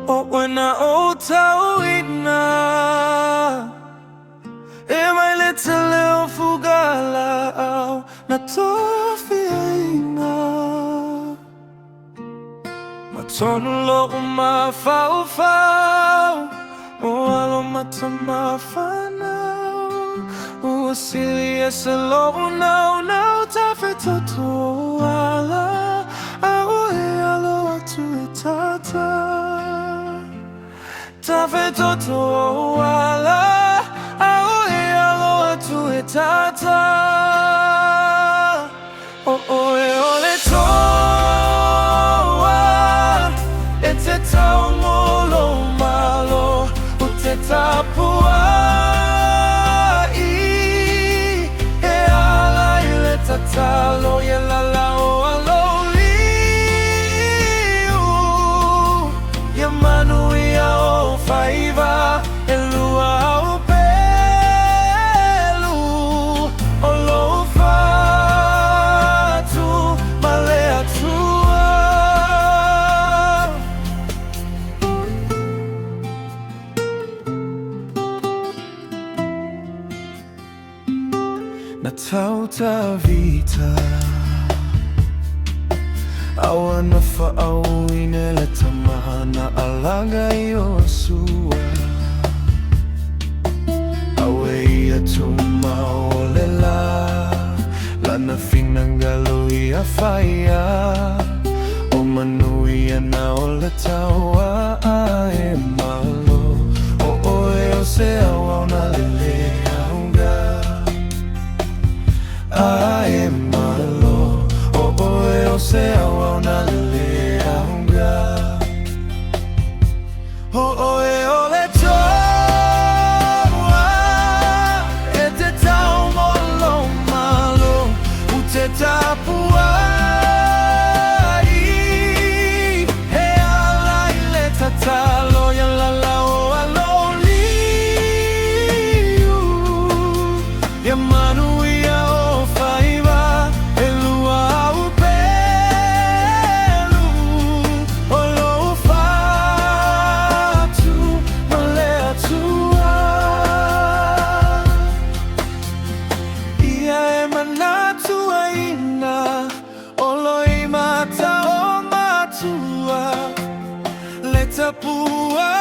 O wena o Toaʻ e mai le tele o fugala au na tofiaina ma tonu lo'o ma faufau o alo matama whanau ua sili e se lo'o nau tafe toto ala au e alo atu e tata tafe toto ala au e alo atu e tata o e ole toa e te tau molo malo o te tapua i e ala i le tatalo i lala o alo liu ia manu ia o whaiva e lua au pelu o lo fatu ma le atua na tauta vita aua na whaauine le tamahana alaga i o sua aue ia tuma o le la lana finangalo i a whaia o manui ana o le taua e malo o oe o se au na lele aunga e malo o oe o se au na lele aunga o oe o le toa e te tau molo malo u te tapua i he ala i le tatalo ia lala o alo liu ia manu ia o whaiva e lua au pelu o lo fatu ma le atua ia e manatua ina o loi mata o matua le tapua